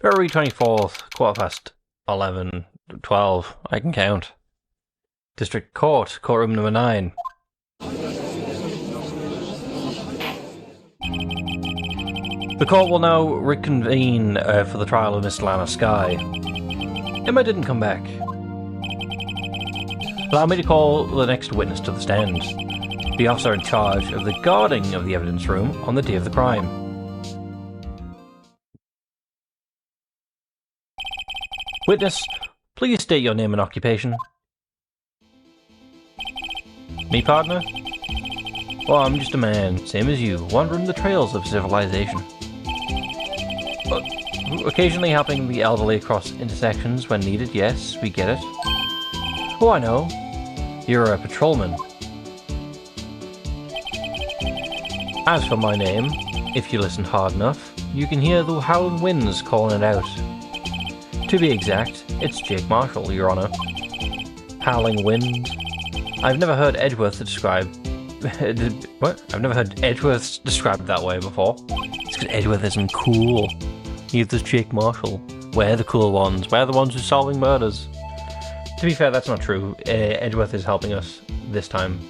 February 24th, 11:15, 12. I can count. District Court, courtroom number 9. The court will now reconvene for the trial of Miss Lana Skye. Emma didn't come back. Allow me to call the next witness to the stand. The officer in charge of the guarding of the evidence room on the day of the crime. Witness, please state your name and occupation. Me, partner? Well, I'm just a man, same as you, wandering the trails of civilization. Occasionally helping the elderly across intersections when needed, yes, we get it. Oh, I know. You're a patrolman. As for my name, if you listen hard enough, you can hear the howling winds calling it out. To be exact, it's Jake Marshell, Your Honor. Howling wind. I've never heard Edgeworth described... what? I've never heard Edgeworth described that way before. It's because Edgeworth isn't cool. Neither's Jake Marshall. We're the cool ones. We're the ones who are solving murders. To be fair, that's not true. Edgeworth is helping us this time.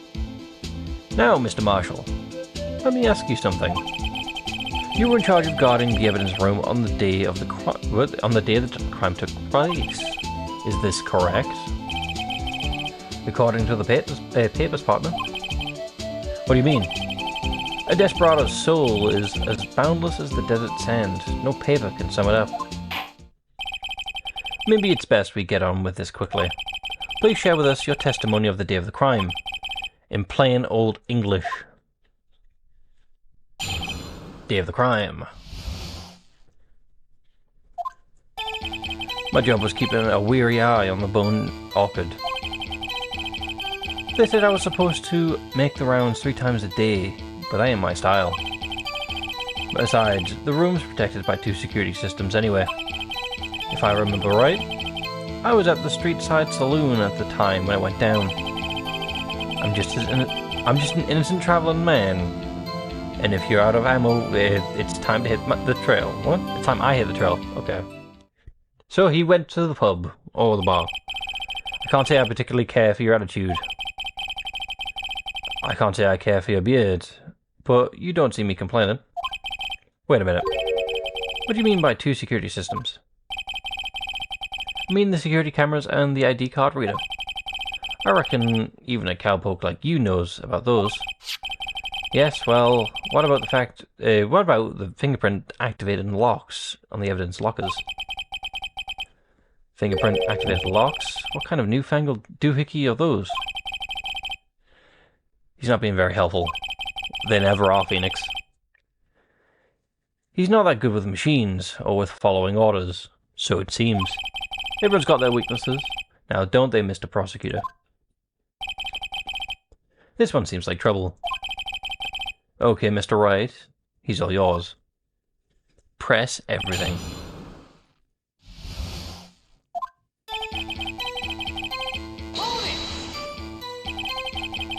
Now, Mr. Marshall, let me ask you something. You were in charge of guarding the evidence room on the day of the crime took place. Is this correct? According to the papers, partner. What do you mean? A desperado's soul is as boundless as the desert sand. No paper can sum it up. Maybe it's best we get on with this quickly. Please share with us your testimony of the day of the crime. In plain old English. Day of the crime. My job was keeping a weary eye on the bone orchid. They said I was supposed to make the rounds 3 times a day, but that ain't my style. Besides, the room's protected by 2 security systems anyway. If I remember right, I was at the street side saloon at the time when it went down. I'm just an innocent traveling man. And if you're out of ammo, it's time to hit the trail. What? It's time I hit the trail. Okay. So he went to the pub, or the bar. I can't say I particularly care for your attitude. I can't say I care for your beard, but you don't see me complaining. Wait a minute. What do you mean by 2 security systems? I mean the security cameras and the ID card reader. I reckon even a cowpoke like you knows about those. Yes, well, what about the fingerprint activated locks on the evidence lockers? Fingerprint activated locks? What kind of newfangled doohickey are those? He's not being very helpful. They never are, Phoenix. He's not that good with machines, or with following orders. So it seems. Everyone's got their weaknesses. Now don't they, Mr. Prosecutor? This one seems like trouble. Okay, Mr. Wright. He's all yours. Press everything.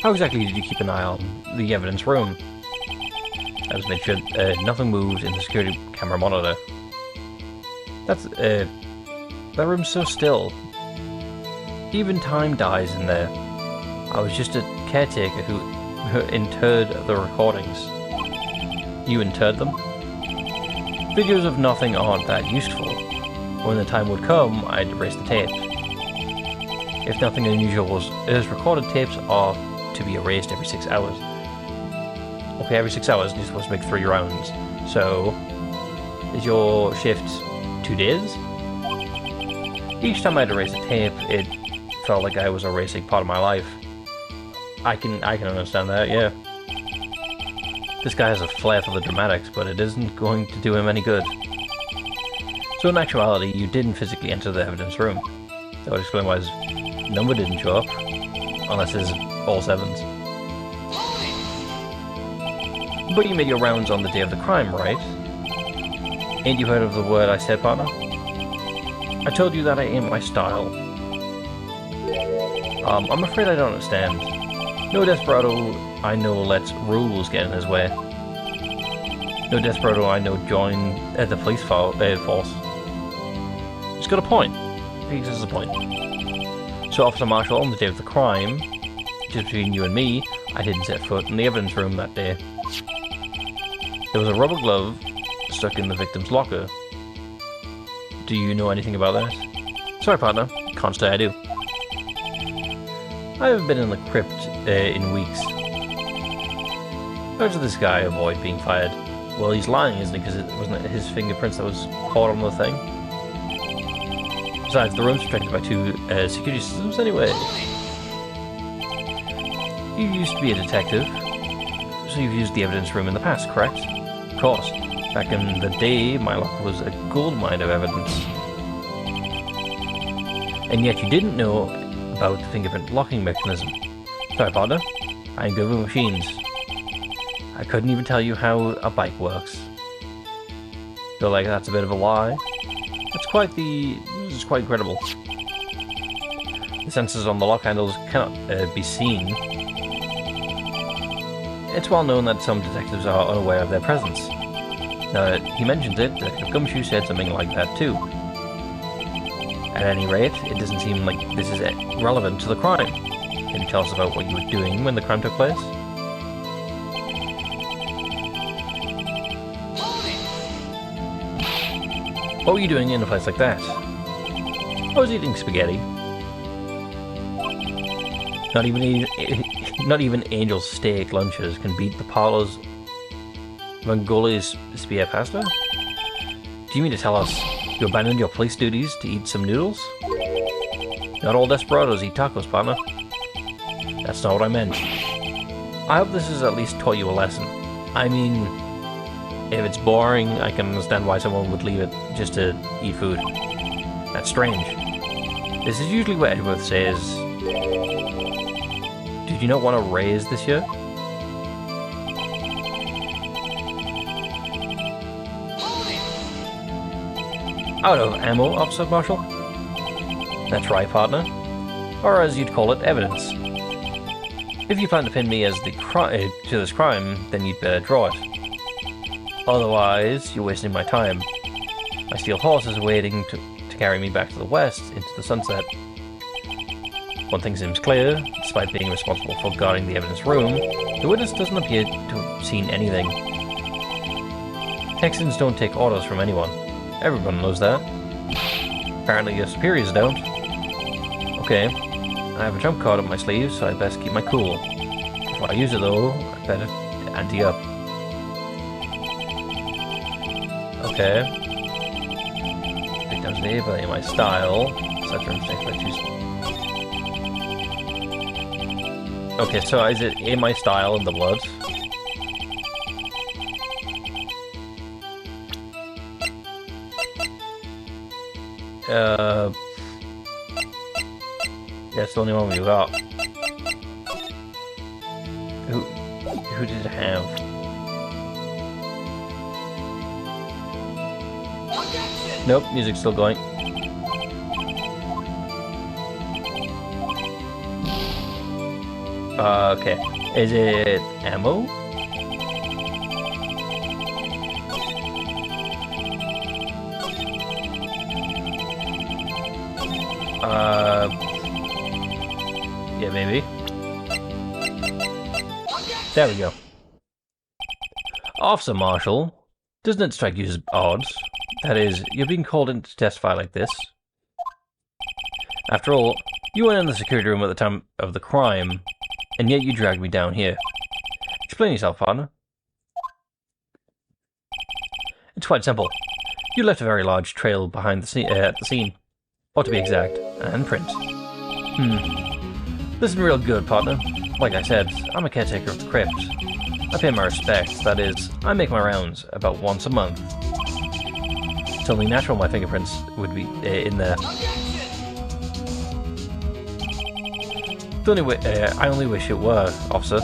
How exactly did you keep an eye on the evidence room? I was made sure nothing moved in the security camera monitor. That room's so still. Even time dies in there. I was just a caretaker who interred the recordings. You interred them? Videos of nothing aren't that useful. When the time would come, I'd erase the tape. If nothing unusual is recorded, tapes are to be erased every 6 hours. Okay, every 6 hours you're supposed to make 3 rounds. So, is your shift 2 days? Each time I'd erase a tape, it felt like I was erasing part of my life. I can understand that, yeah. This guy has a flair for the dramatics, but it isn't going to do him any good. So in actuality, you didn't physically enter the evidence room. That would explain why his number didn't show up. Unless it's all 7s. But you made your rounds on the day of the crime, right? Ain't you heard of the word I said, partner? I told you that I ain't my style. I'm afraid I don't understand. No desperado I know lets rules get in his way. No desperado I know join the police force. got a point. Peaks has a point. So, Officer Marshall, on the day of the crime, just between you and me, I didn't set foot in the evidence room that day. There was a rubber glove stuck in the victim's locker. Do you know anything about that? Sorry, partner. Can't say I do. I haven't been in the crypt in weeks. How does this guy avoid being fired? Well, he's lying, isn't he? Because it wasn't his fingerprints that was caught on the thing. Besides, the room's protected by 2 security systems anyway. You used to be a detective, so you've used the evidence room in the past, correct? Of course. Back in the day, my locker was a goldmine of evidence. And yet you didn't know about the fingerprint locking mechanism. Sorry, partner. I ain't good with machines. I couldn't even tell you how a bike works. Feel like that's a bit of a lie? This is quite incredible. The sensors on the lock handles cannot be seen. It's well known that some detectives are unaware of their presence. He mentioned it, Detective Gumshoe said something like that too. At any rate, it doesn't seem like this is relevant to the crime. Can you tell us about what you were doing when the crime took place? What were you doing in a place like that? I was eating spaghetti. Not even Angel's steak lunches can beat the parlor's Mongolia's spear pasta? Do you mean to tell us you abandoned your police duties to eat some noodles? Not all desperados eat tacos, partner. That's not what I meant. I hope this has at least taught you a lesson. I mean, if it's boring, I can understand why someone would leave it just to eat food. That's strange. This is usually what Edgeworth says. Did you not want a raise this year? Out of ammo, Officer Marshall? That's right, partner. Or as you'd call it, evidence. If you plan to pin me as the to this crime, then you'd better draw it. Otherwise, you're wasting my time. My steel horse is waiting to carry me back to the west, into the sunset. One thing seems clear: despite being responsible for guarding the evidence room, the witness doesn't appear to have seen anything. Texans don't take orders from anyone. Everyone knows that. Apparently your superiors don't. Okay, I have a trump card up my sleeve, so I best keep my cool. Before I use it though, I better ante up. Okay. Victims may play my style. Such a mistake by choosing. Okay, so is it in my style in the blood? Yeah, it's the only one we got. Who did it have? Nope, music's still going. Okay. Is it ammo? Yeah, maybe. There we go. Officer Marshall, doesn't it strike you as odd? That is, you're being called in to testify like this. After all, you weren't in the security room at the time of the crime, and yet you dragged me down here. Explain yourself, partner. It's quite simple. You left a very large trail behind at the scene. Or to be exact, and print. Listen real good, partner. Like I said, I'm a caretaker of the crypt. I pay my respects, that is, I make my rounds about once a month. It's only natural my fingerprints would be in there. I only wish it were, officer.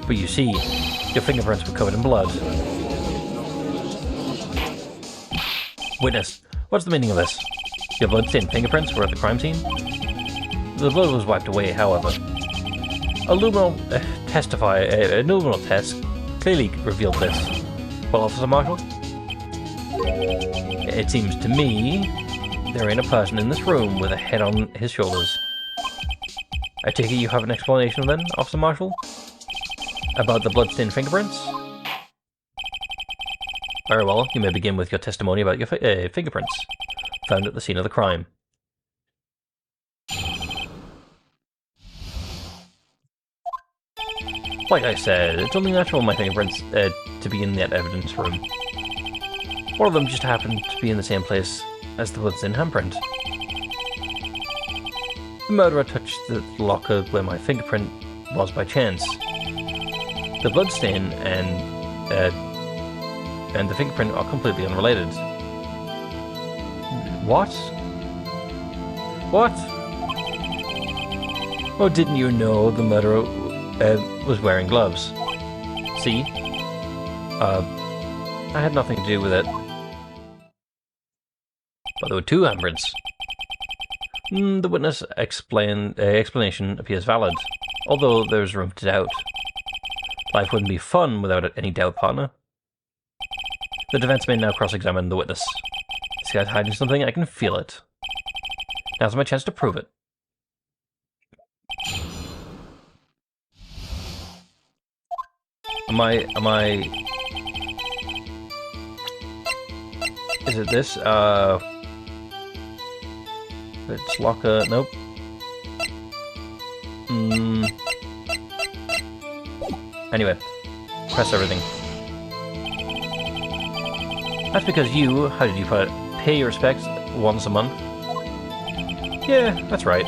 But you see, your fingerprints were covered in blood. Witness, what's the meaning of this? Your blood-stained fingerprints were at the crime scene? The blood was wiped away, however. A luminal test clearly revealed this. Well, Officer Marshall? It seems to me there ain't a person in this room with a head on his shoulders. I take it you have an explanation then, Officer Marshall? About the bloodstained fingerprints? Very well, you may begin with your testimony about your fingerprints found at the scene of the crime. Like I said, it's only natural my fingerprints to be in that evidence room. One of them just happened to be in the same place as the bloodstained handprint. The murderer touched the locker where my fingerprint was by chance. The bloodstain and the fingerprint are completely unrelated. What? What? Oh, didn't you know the murderer was wearing gloves? See? I had nothing to do with it. But there were two handprints. The witness explanation appears valid, although there's room to doubt. Life wouldn't be fun without any doubt, partner. The defense may now cross-examine the witness. This guy's hiding something, I can feel it. Now's my chance to prove it. Am I... Is it this? It's locker... Nope. Anyway. Press everything. That's because you, how did you put it, pay your respects once a month? Yeah, that's right.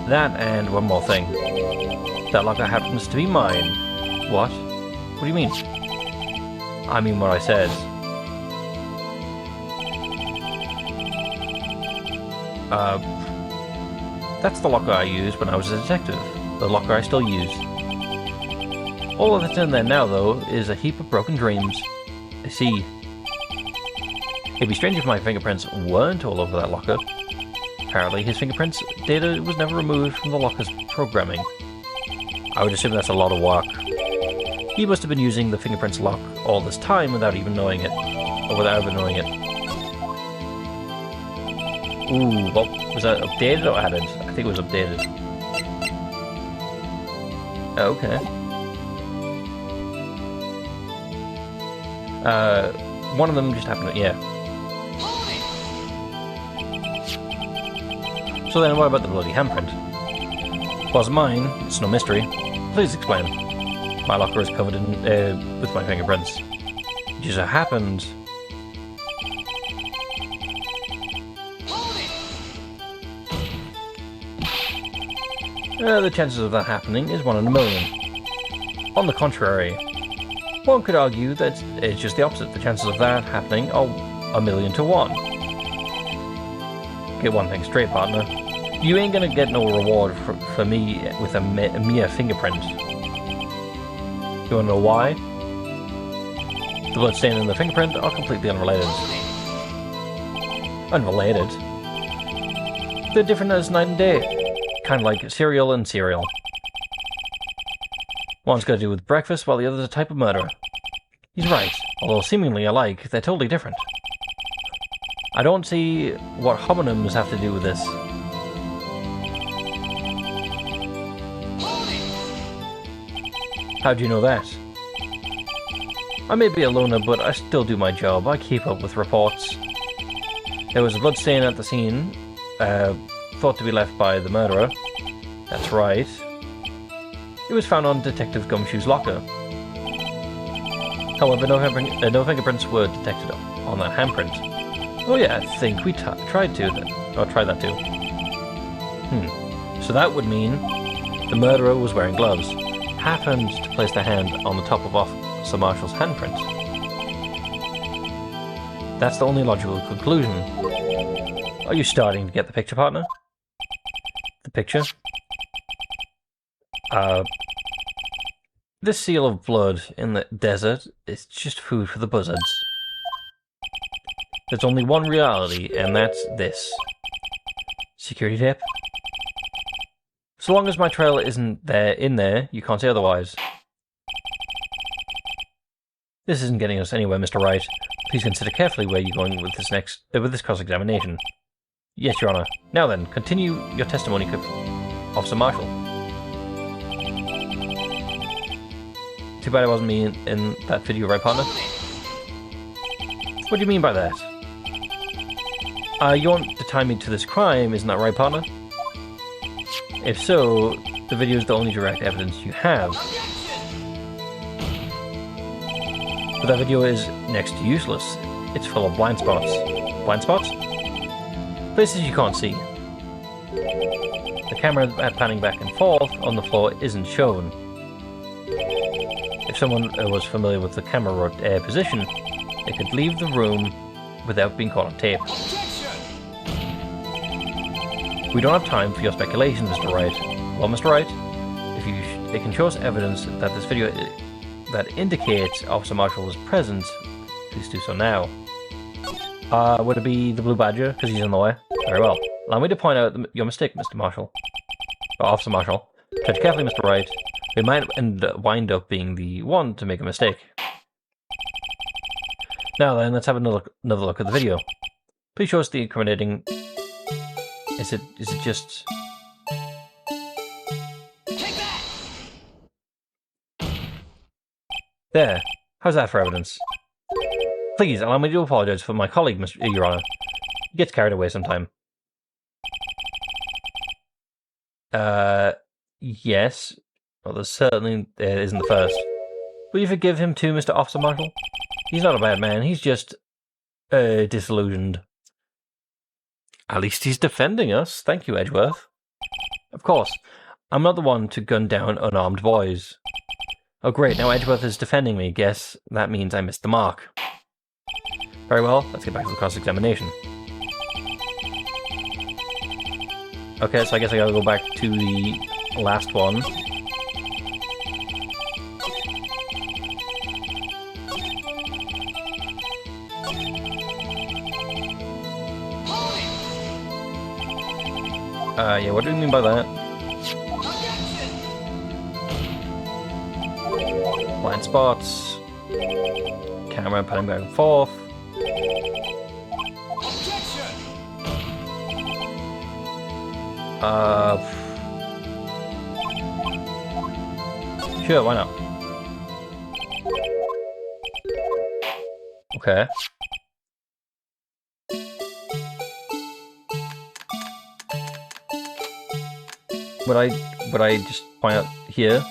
That and one more thing. That locker happens to be mine. What? What do you mean? I mean what I said. That's the locker I used when I was a detective. The locker I still use. All that's in there now, though, is a heap of broken dreams. I see. It'd be strange if my fingerprints weren't all over that locker. Apparently, his fingerprints data was never removed from the locker's programming. I would assume that's a lot of work. He must have been using the fingerprints lock all this time without even knowing it. Or without ever knowing it. Ooh, well, was that updated or added? I think it was updated. Okay. One of them just happened to, yeah. So then what about the bloody handprint? Was mine, it's no mystery. Please explain. My locker is covered in, with my fingerprints. It just so happened... the chances of that happening is 1 in a million. On the contrary, one could argue that it's just the opposite. The chances of that happening are 1,000,000 to 1. Get one thing straight, partner. You ain't gonna get no reward for me with a mere fingerprint. You wanna know why? The bloodstain and the fingerprint are completely unrelated. Unrelated? They're different as night and day. Kind of like cereal and cereal. One's got to do with breakfast, while the other's a type of murderer. He's right. Although seemingly alike, they're totally different. I don't see what homonyms have to do with this. How do you know that? I may be a loner, but I still do my job. I keep up with reports. There was a bloodstain at the scene, thought to be left by the murderer. That's right. It was found on Detective Gumshoe's locker. However, no fingerprints were detected on that handprint. Oh yeah, I think we tried that too. So that would mean the murderer was wearing gloves. Happened to place their hand on the top of Officer Marshall's handprint. That's the only logical conclusion. Are you starting to get the picture, partner? The picture? This seal of blood in the desert is just food for the buzzards. There's only one reality, and that's this. Security tape? So long as my trail isn't in there, you can't say otherwise. This isn't getting us anywhere, Mr. Wright. Please consider carefully where you're going with this cross-examination. Yes, Your Honor. Now then, continue your testimony, Officer Marshall. Too bad it wasn't me in that video, right, partner? What do you mean by that? You want to tie me to this crime, isn't that right, partner? If so, the video is the only direct evidence you have. But that video is next to useless. It's full of blind spots. Blind spots? Places you can't see. The camera panning back and forth on the floor isn't shown. If someone was familiar with the camera position, they could leave the room without being caught on tape. We don't have time for your speculation, Mr. Wright. Well, Mr. Wright, if they can show us evidence that this video that indicates Officer Marshall was present, please do so now. Would it be the Blue Badger, because he's in the way? Very well. Allow me to point out your mistake, Mr. Marshall. Or Officer Marshall. Tread carefully, Mr. Wright. We might wind up being the one to make a mistake. Now then, let's have another look at the video. Please show us the incriminating... Is it just... Take that! There. How's that for evidence? Please, allow me to apologize for my colleague, Your Honor. He gets carried away sometime. Yes. Well, there certainly isn't the first. Will you forgive him too, Mr. Officer Marshall? He's not a bad man, he's just... disillusioned. At least he's defending us. Thank you, Edgeworth. Of course. I'm not the one to gun down unarmed boys. Oh great, now Edgeworth is defending me. Guess that means I missed the mark. Very well, let's get back to the cross-examination. Okay, so I guess I gotta go back to the last one. Yeah, what do you mean by that? Blind spots. Camera panning back and forth. Sure, why not? Okay. Would I just point out here?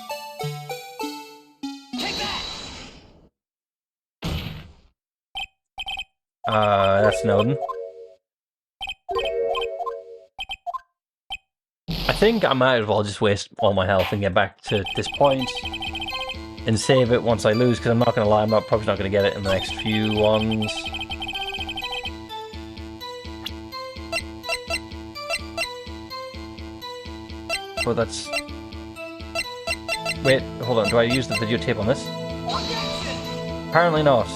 Take that! That's Snowden. I think I might as well just waste all my health and get back to this point and save it once I lose, because I'm not gonna lie, I'm probably not gonna get it in the next few ones. Well, that's... Wait, hold on, do I use the videotape on this? Apparently not.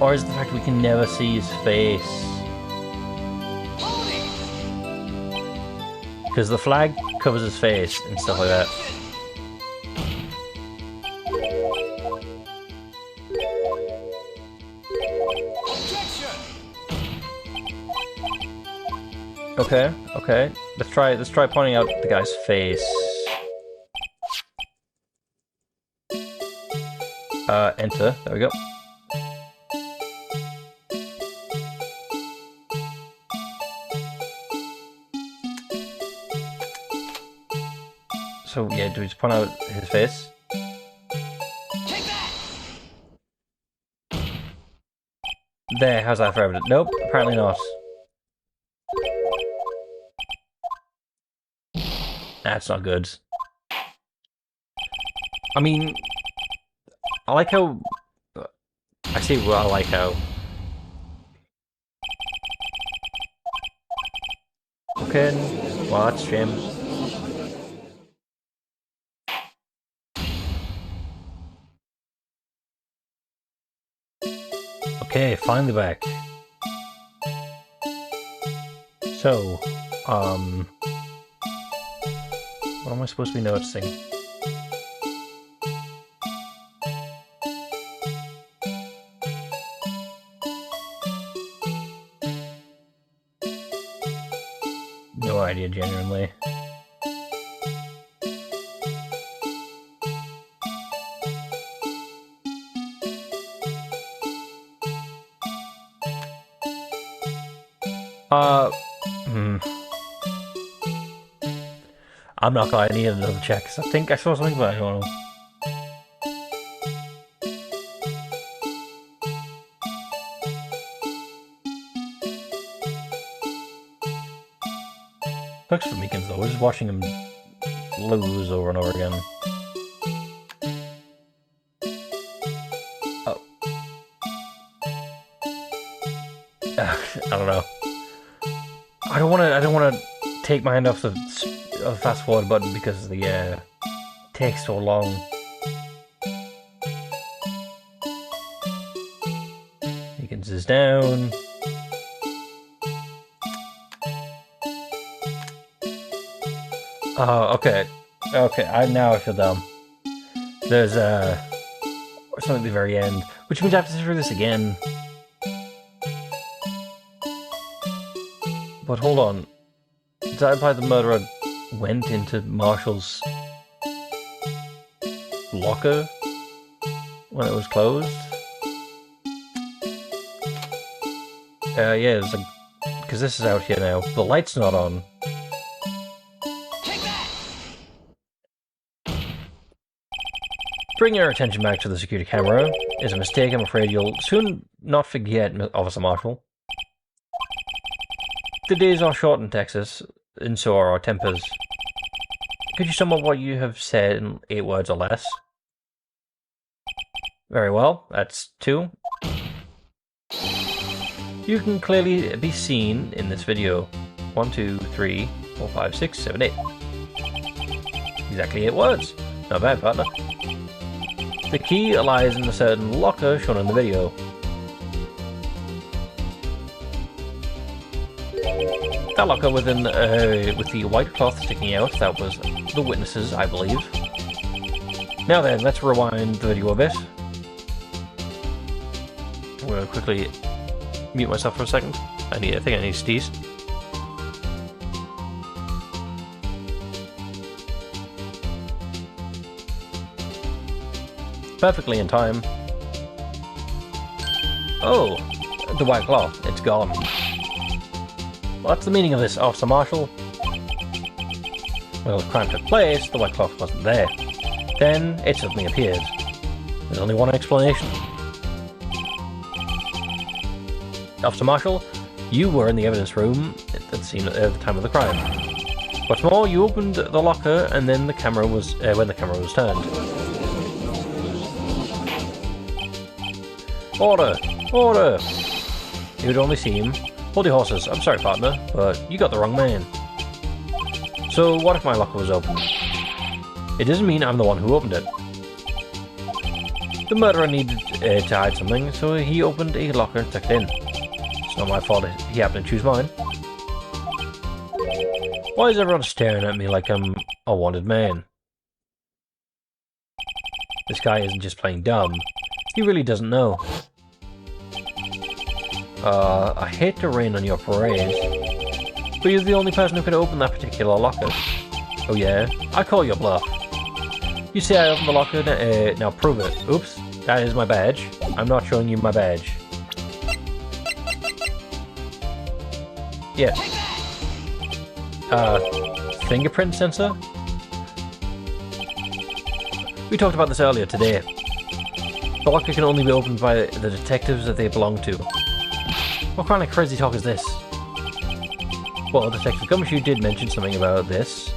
Or is it the fact we can never see his face? Because the flag covers his face and stuff like that. Okay, okay. Let's try pointing out the guy's face. Enter. There we go. So yeah, do we just point out his face? Take that! There, how's that for evidence? Nope, apparently not. That's not good. I mean, I like how... I see what I like how... Okay, watch him. Okay, finally back. So, what am I supposed to be noticing? No idea, genuinely. I'm not gonna need another check, 'cause I think I saw something, but I don't know. Sucks for Meekins though, we're just watching him lose over and over again. Oh. I don't know. I don't wanna take my hand off the fast forward button because the takes so long. Meekins is down. Oh, okay. Okay, now I feel dumb. There's something at the very end, which means I have to do this again. But hold on. Does that imply the murderer went into Marshall's locker when it was closed? Yeah, because this is out here now. The light's not on. Bring your attention back to the security camera. It's a mistake I'm afraid you'll soon not forget, Officer Marshall. The days are short in Texas, and so are our tempers. Could you sum up what you have said in 8 words or less? Very well, that's 2. You can clearly be seen in this video. 1, 2, 3, 4, 5, 6, 7, 8. Exactly 8 words. Not bad, partner. The key lies in a certain locker shown in the video. That locker with the white cloth sticking out, that was the witnesses, I believe. Now then, let's rewind the video a bit. I'm going to quickly mute myself for a second. I think I need to sneeze. Perfectly in time. Oh, the white cloth, it's gone. What's the meaning of this, Officer Marshall? Well, the crime took place, the white cloth wasn't there. Then, it suddenly appeared. There's only one explanation. Officer Marshall, you were in the evidence room at the scene at the time of the crime. What's more, you opened the locker and then the camera was, when the camera was turned. Order! Order! It would only seem... Hold your horses, I'm sorry partner, but you got the wrong man. So what if my locker was open? It doesn't mean I'm the one who opened it. The murderer needed to hide something, so he opened a locker and tucked it in. It's not my fault he happened to choose mine. Why is everyone staring at me like I'm a wanted man? This guy isn't just playing dumb. He really doesn't know. I hate to rain on your parade, but you're the only person who could open that particular locker. Oh yeah? I call your bluff. You say I opened the locker, now prove it. Oops, that is my badge. I'm not showing you my badge. Yeah. Fingerprint sensor? We talked about this earlier today. The locker can only be opened by the detectives that they belong to. What kind of crazy talk is this? Well, Detective Gumshoe did mention something about this.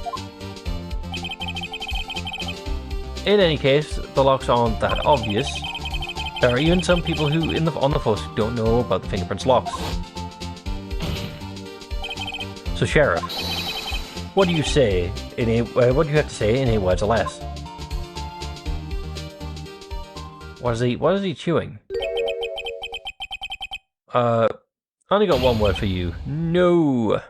In any case, the locks aren't that obvious. There are even some people who on the force who don't know about the fingerprints locks. So, Sheriff, what do you say what do you have to say in 8 words or less? What is he chewing? I only got one word for you. No.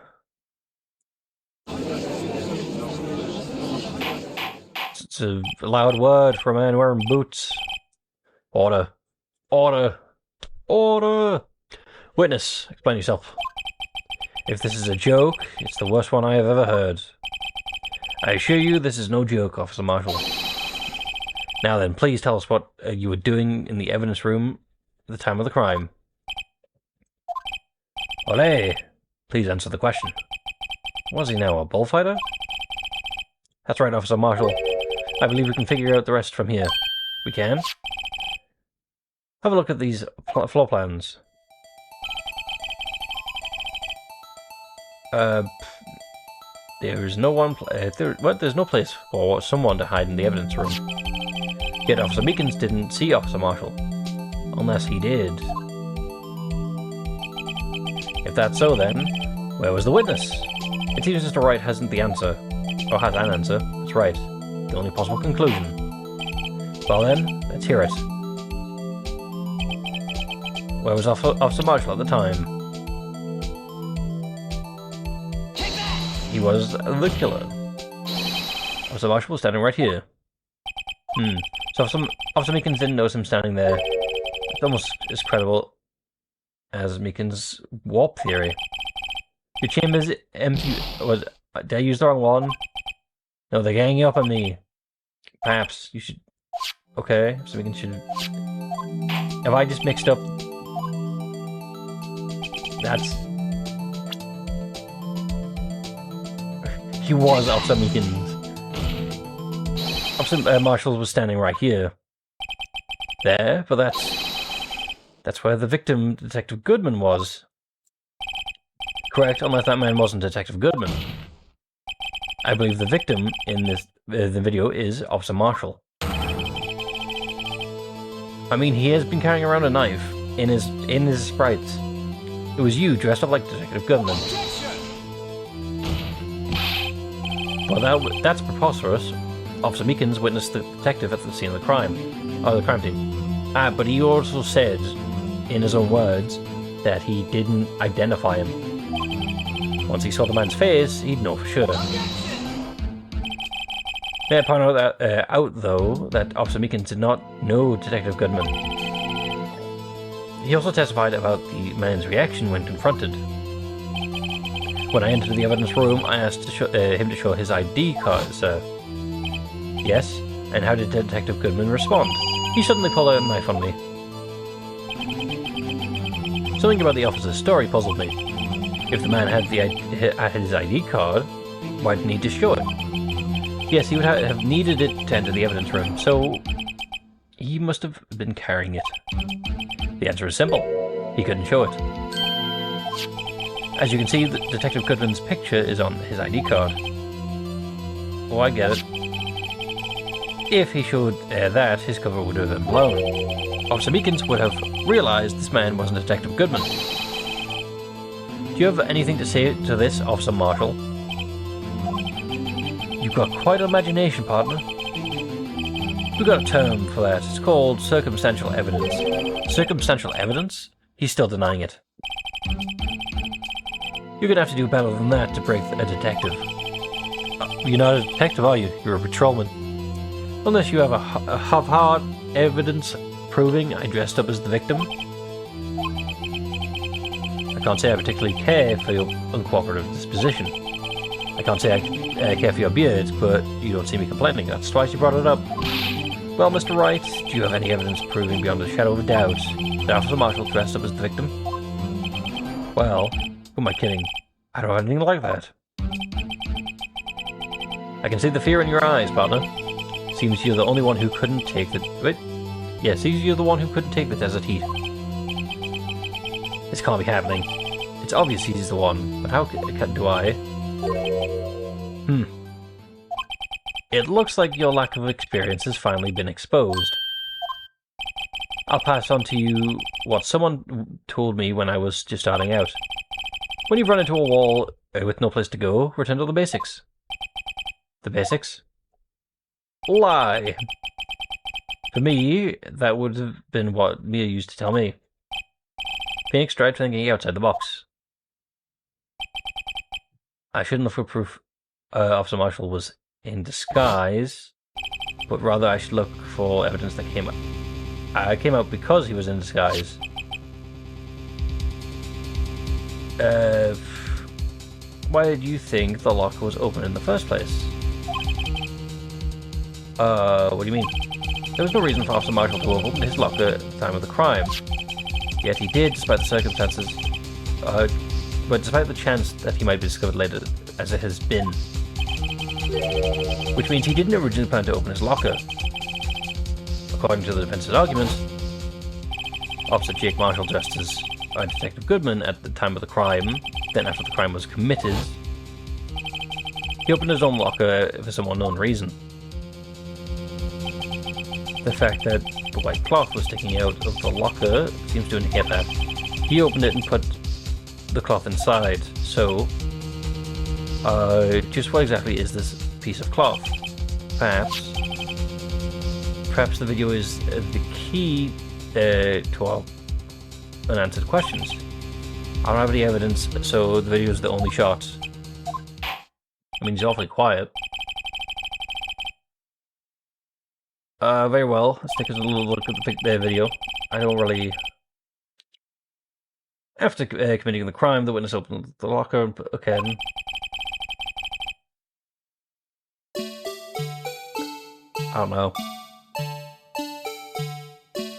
It's a loud word for a man wearing boots. Order. Order. Order. Witness, explain yourself. If this is a joke, it's the worst one I have ever heard. I assure you this is no joke, Officer Marshall. Now then, please tell us what you were doing in the evidence room at the time of the crime. Ole! Please answer the question. Was he now a bullfighter? That's right, Officer Marshall. I believe we can figure out the rest from here. We can? Have a look at these floor plans. There's no there's no place for someone to hide in the evidence room. Yet Officer Meekins didn't see Officer Marshall. Unless he did. If that's so then, where was the witness? It seems Mr. Wright hasn't the answer. Or has an answer. That's right. The only possible conclusion. Well then, let's hear it. Where was Officer Marshall at the time? He was the killer. Officer Marshall was standing right here. So Officer Meekins didn't notice him standing there. It's almost as credible as Meekins' warp theory. Your chamber's empty. Did I use the wrong one? No, they're ganging up on me. Perhaps you should. Okay, so Meekins should. Have I just mixed up? That's. He was Officer Meekins. Officer Marshall was standing right here. There, but that's where the victim, Detective Goodman, was. Correct, unless that man wasn't Detective Goodman. I believe the victim in this the video is Officer Marshall. I mean, he has been carrying around a knife in his sprites. It was you dressed up like Detective Goodman. Well, that's preposterous. Officer Meekins witnessed the detective at the scene of the crime. Oh, the crime scene. But he also said, in his own words, that he didn't identify him. Once he saw the man's face, he'd know for sure. May I point out, though, that Officer Meekins did not know Detective Goodman. He also testified about the man's reaction when confronted. When I entered the evidence room, I asked him to show his ID card, sir. Yes? And how did Detective Goodman respond? He suddenly pulled out a knife on me. Something about the officer's story puzzled me. If the man had his ID card, why didn't he just show it? Yes, he would have needed it to enter the evidence room, so he must have been carrying it. The answer is simple. He couldn't show it. As you can see, Detective Goodman's picture is on his ID card. Oh, I get it. If he showed that, his cover would have been blown. Officer Meekins would have realized this man wasn't Detective Goodman. Do you have anything to say to this, Officer Marshall? You've got quite an imagination, partner. We've got a term for that. It's called circumstantial evidence. Circumstantial evidence? He's still denying it. You're gonna have to do better than that to break a detective. You're not a detective, are you? You're a patrolman. Unless you have hard evidence proving I dressed up as the victim. I can't say I particularly care for your uncooperative disposition. I can't say I care for your beard, but you don't see me complaining. That's twice you brought it up. Well, Mr. Wright, do you have any evidence proving beyond a shadow of a doubt that Officer Marshall dressed up as the victim? Well, who am I kidding? I don't have anything like that. I can see the fear in your eyes, partner. Seems you're the only one who couldn't take the... Wait. Yeah, seems you're the one who couldn't take the desert heat. This can't be happening. It's obvious he's the one, but how do I... It looks like your lack of experience has finally been exposed. I'll pass on to you what someone told me when I was just starting out. When you've run into a wall with no place to go, return to the basics. The basics? Lie! For me, that would have been what Mia used to tell me. Phoenix tried thinking outside the box. I shouldn't look for proof Officer Marshall was in disguise, but rather I should look for evidence that came out because he was in disguise. Why did you think the locker was open in the first place? What do you mean? There was no reason for Officer Marshall to have opened his locker at the time of the crime. Yet he did, despite the circumstances, but despite the chance that he might be discovered later, as it has been. Which means he didn't originally plan to open his locker. According to the defense's argument, Officer Jake Marshall, dressed as Detective Goodman at the time of the crime, then after the crime was committed, he opened his own locker for some unknown reason. The fact that the white cloth was sticking out of the locker seems to indicate that. He opened it and put the cloth inside, so just what exactly is this piece of cloth? Perhaps the video is the key to our unanswered questions. I don't have any evidence, so the video is the only shot. I mean, he's awfully quiet. Very well. Let's take a little look at the video. I don't really... After committing the crime, the witness opened the locker and put... Okay. I don't know.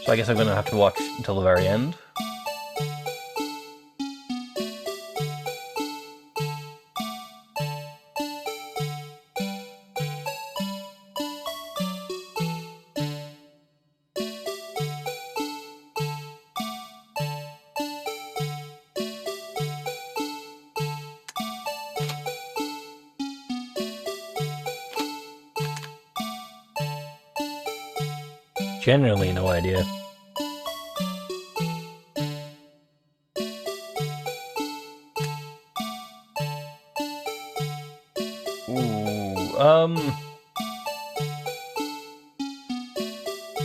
So I guess I'm going to have to watch until the very end. Genuinely no idea.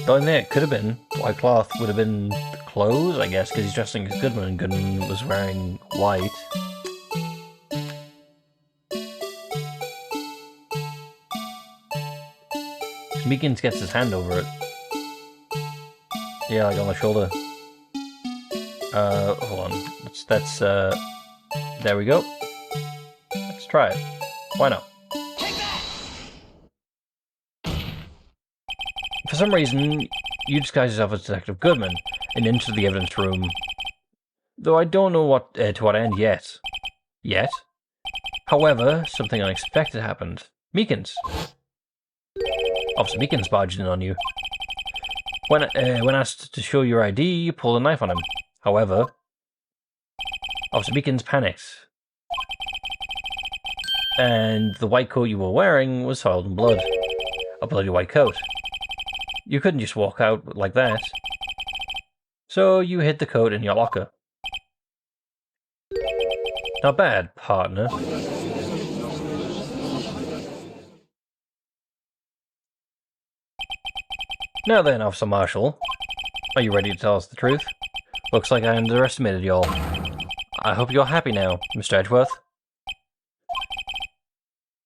The only thing it could have been, white cloth, would have been the clothes, I guess, because he's dressing as Goodman, and Goodman was wearing white. Meekins gets his hand over it. Yeah, like on the shoulder. Hold on. That's there we go. Let's try it. Why not? For some reason, you disguise yourself as Detective Goodman and enter the evidence room. Though I don't know what to what end yet. However, something unexpected happened. Meekins. Officer Meekins barged in on you. When asked to show your ID, you pulled a knife on him. However, Officer Meekins panicked. And the white coat you were wearing was soiled in blood. A bloody white coat. You couldn't just walk out like that. So you hid the coat in your locker. Not bad, partner. Now then, Officer Marshall, are you ready to tell us the truth? Looks like I underestimated y'all. I hope you're happy now, Mr. Edgeworth.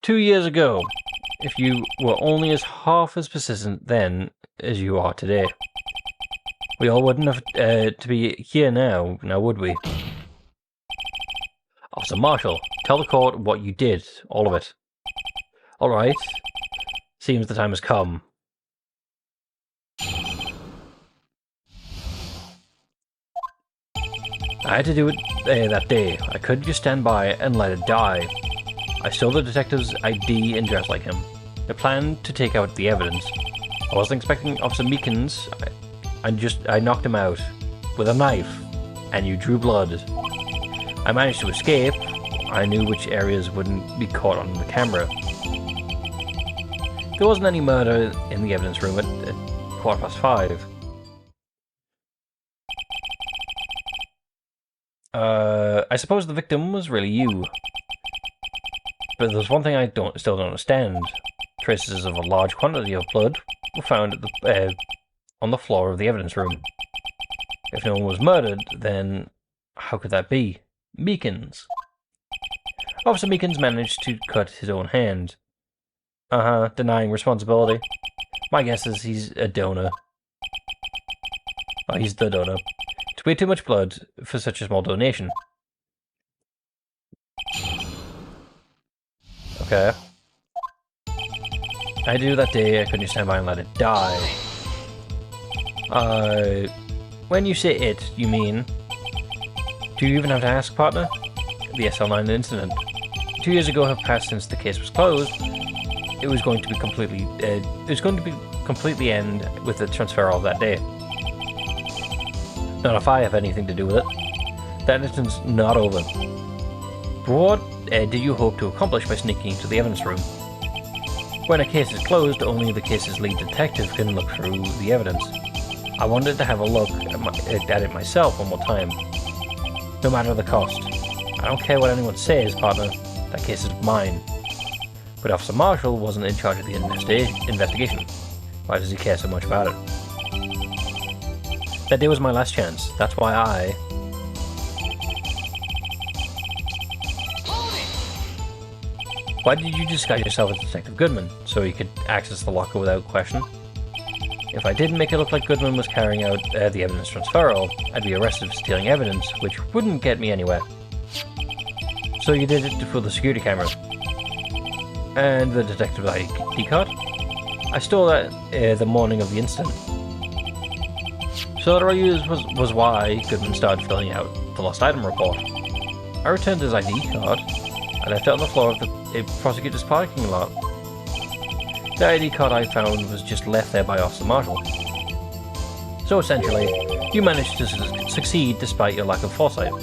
2 years ago, if you were only as half as persistent then as you are today, we all wouldn't have to be here now would we? Officer Marshall, tell the court what you did, all of it. All right. Seems the time has come. I had to do it that day. I couldn't just stand by and let it die. I stole the detective's ID and dressed like him. I planned to take out the evidence. I wasn't expecting Officer Meekins. I knocked him out with a knife, and you drew blood. I managed to escape. I knew which areas wouldn't be caught on the camera. There wasn't any murder in the evidence room at 5:15. I suppose the victim was really you. But there's one thing I still don't understand. Traces of a large quantity of blood were found at on the floor of the evidence room. If no one was murdered, then How could that be? Meekins. Officer Meekins managed to cut his own hand. Denying responsibility. My guess is he's a donor. Oh, he's the donor. It's way too much blood for such a small donation. Okay. I knew that day I couldn't stand by and let it die. When you say it, you mean... Do you even have to ask, partner? The SL9 incident. 2 years ago have passed since the case was closed. It was going to be completely end with the transfer of that day. Not if I have anything to do with it. That incident's not over. What do you hope to accomplish by sneaking into the evidence room? When a case is closed, only the case's lead detective can look through the evidence. I wanted to have a look at it myself one more time. No matter the cost. I don't care what anyone says, partner. That case is mine. But Officer Marshall wasn't in charge of the investigation. Why does he care so much about it? That day was my last chance. That's why I... Why did you disguise yourself as Detective Goodman? So you could access the locker without question? If I didn't make it look like Goodman was carrying out the evidence transferal, I'd be arrested for stealing evidence, which wouldn't get me anywhere. So you did it for the security camera. And the detective ID card? I stole that the morning of the incident. So that I used was why Goodman started filling out the lost item report. I returned his ID card. I left it on the floor of the prosecutor's parking lot. The ID card I found was just left there by Officer Marshall. So essentially, you managed to succeed despite your lack of foresight.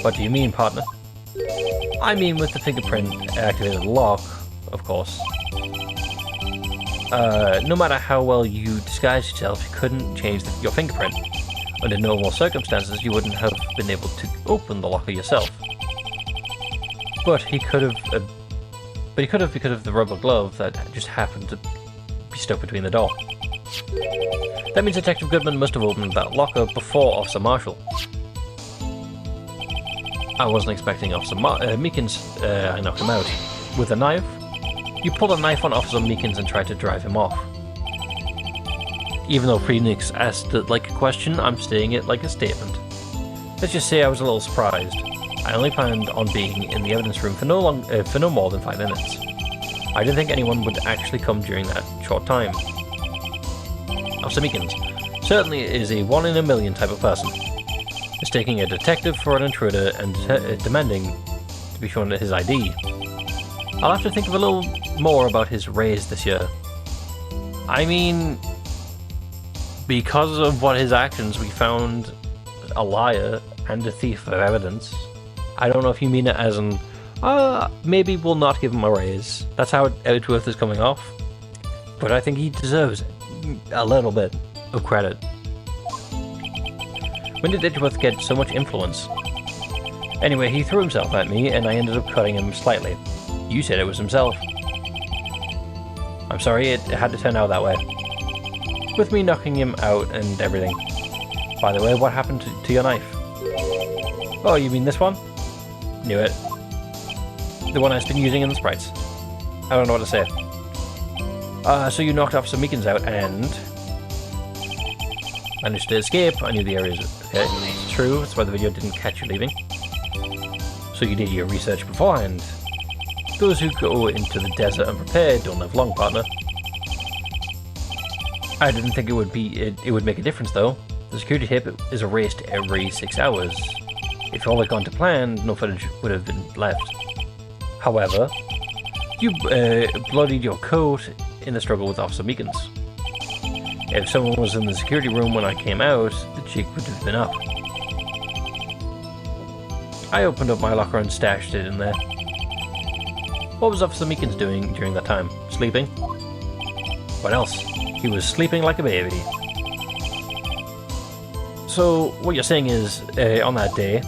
What do you mean, partner? I mean with the fingerprint activated lock, of course. No matter how well you disguised yourself, you couldn't change your fingerprint. Under normal circumstances, you wouldn't have been able to open the locker yourself. But he could have, because of the rubber glove that just happened to be stuck between the door. That means Detective Goodman must have opened that locker before Officer Marshall. I wasn't expecting Officer Meekins. I knocked him out. With a knife? You pulled a knife on Officer Meekins and tried to drive him off. Even though Phoenix asked it like a question, I'm stating it like a statement. Let's just say I was a little surprised. I only planned on being in the evidence room for no more than 5 minutes. I didn't think anyone would actually come during that short time. Officer Meekins certainly is a 1 in a million type of person. Mistaking a detective for an intruder and demanding to be shown his ID. I'll have to think of a little more about his raise this year. I mean, because of what his actions, we found a liar and a thief of evidence. I don't know if you mean it as an, maybe we'll not give him a raise. That's how Edgeworth is coming off. But I think he deserves a little bit of credit. When did Edgeworth get so much influence? Anyway, he threw himself at me and I ended up cutting him slightly. You said it was himself. I'm sorry, it had to turn out that way. With me knocking him out and everything. By the way, what happened to your knife? Oh, you mean this one? Knew it. The one I've been using in the sprites. I don't know what to say. So you knocked Officer Meekins out and... managed to escape. I knew the area was... Okay, it's true. That's why the video didn't catch you leaving. So you did your research beforehand. Those who go into the desert unprepared don't live long, partner. I didn't think it would make a difference, though. The security tape is erased every 6 hours. If all had gone to plan, no footage would have been left. However, you bloodied your coat in the struggle with Officer Meekins. If someone was in the security room when I came out, the cheek would have been up. I opened up my locker and stashed it in there. What was Officer Meekins doing during that time? Sleeping? What else? He was sleeping like a baby. So, what you're saying is, on that day...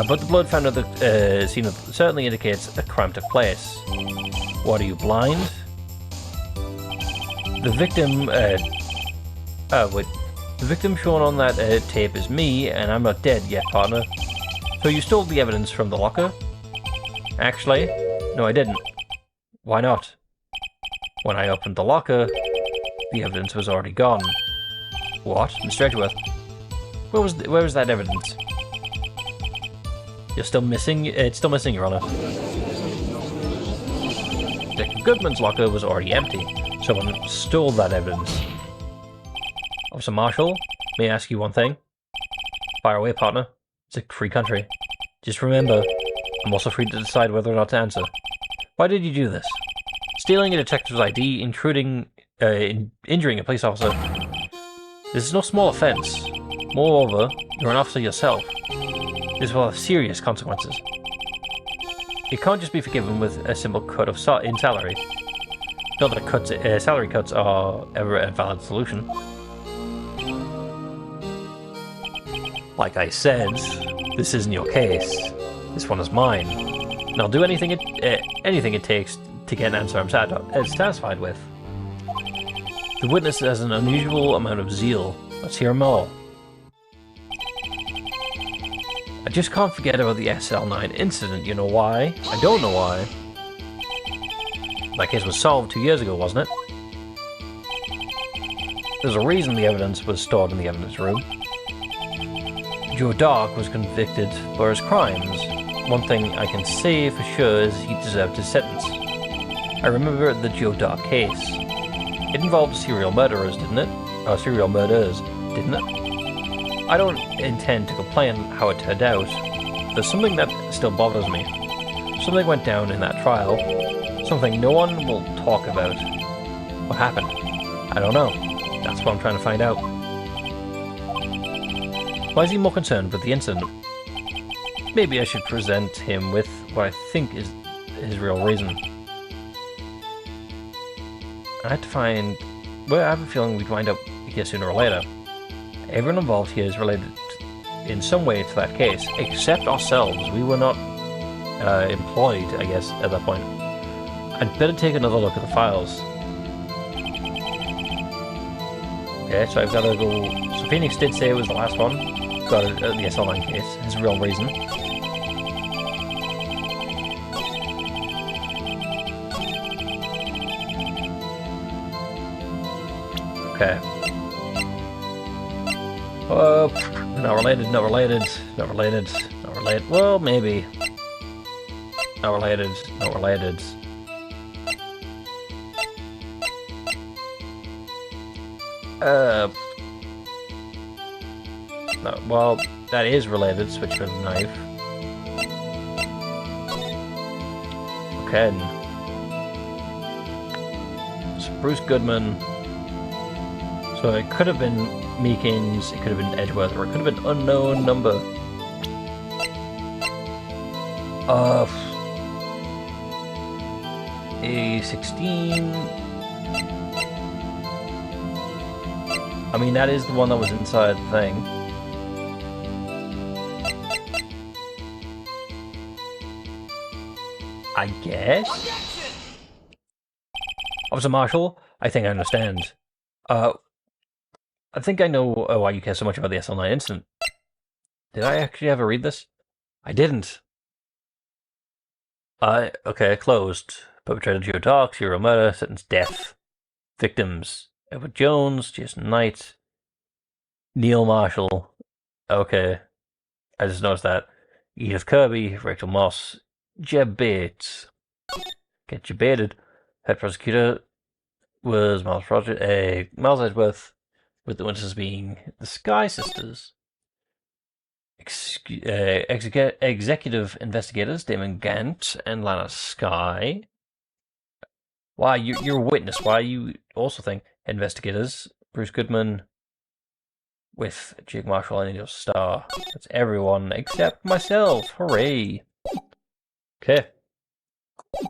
but the blood found at the scene certainly indicates a crime took place. What, are you blind? The victim, wait. The victim shown on that tape is me, and I'm not dead yet, partner. So you stole the evidence from the locker? Actually, no I didn't. Why not? When I opened the locker, the evidence was already gone. What? Mr. Edgeworth? Where was that evidence? You're still missing? It's still missing, Your Honor. Detective Goodman's locker was already empty. Someone stole that evidence. Officer Marshall, may I ask you one thing? Fire away, partner. It's a free country. Just remember, I'm also free to decide whether or not to answer. Why did you do this? Stealing a detective's ID, intruding, injuring a police officer. This is no small offense. Moreover, you're an officer yourself. This will have serious consequences. It can't just be forgiven with a simple cut of in salary. Not that salary cuts are ever a valid solution. Like I said, this isn't your case. This one is mine. And I'll do anything it takes to get an answer I'm satisfied with. The witness has an unusual amount of zeal. Let's hear him all. I just can't forget about the SL9 incident. You know why? I don't know why. That case was solved 2 years ago, wasn't it? There's a reason the evidence was stored in the evidence room. Joe Dark was convicted for his crimes. One thing I can say for sure is he deserved his sentence. I remember the Joe Dark case. It involved serial murderers, didn't it? Serial murderers, didn't it? I don't intend to complain how it turned out. There's something that still bothers me. Something went down in that trial. Something no one will talk about. What happened? I don't know. That's what I'm trying to find out. Why is he more concerned with the incident? Maybe I should present him with what I think is his real reason. I had to find... Well, I have a feeling we'd wind up here sooner or later. Everyone involved here is related in some way to that case, except ourselves. We were not employed, I guess, at that point. I'd better take another look at the files. Okay, so I've got to go... So Phoenix did say it was the last one. Got it at the SL9 case. His real reason. Okay. Not related, not related, not related, not related. Well, maybe. Not related, not related. No, well, that is related. Switch with a knife. Okay. So Bruce Goodman. So it could have been Meekins, it could have been Edgeworth, or it could have been unknown number. A16. I mean, that is the one that was inside the thing. I guess? Officer Marshall, I think I understand. I think I know why you care so much about the SL9 incident. Did I actually ever read this? I didn't. Okay, closed. Perpetrator Joe Dark, serial murder, sentence death. Victims: Edward Jones, Jason Knight, Neil Marshall. Okay, I just noticed that. Edith Kirby, Rachel Moss, Jeb Bates. Get you baited. Head prosecutor was Miles Edgeworth, with the witnesses being the Sky Sisters. Executive investigators Damon Gant and Lana Sky. Why, you're a witness. Why you also think investigators? Bruce Goodman with Jake Marshall and Angel Star. That's everyone except myself. Hooray! Okay. I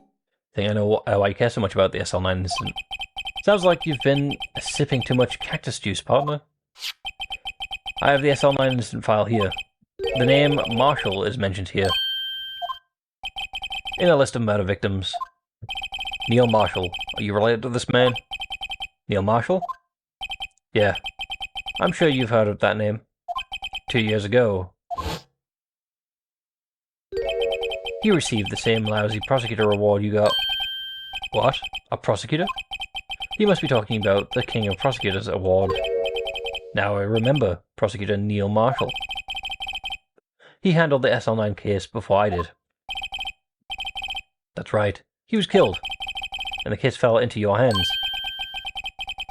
think I know why you care so much about the SL9 incident. Sounds like you've been sipping too much cactus juice, partner. I have the SL9 incident file here. The name Marshall is mentioned here. In a list of murder victims. Neil Marshall. Are you related to this man? Neil Marshall? Yeah. I'm sure you've heard of that name. 2 years ago, he received the same lousy prosecutor award you got. What? A prosecutor? You must be talking about the King of Prosecutors award. Now I remember Prosecutor Neil Marshall. He handled the SL9 case before I did. That's right. He was killed, and the case fell into your hands.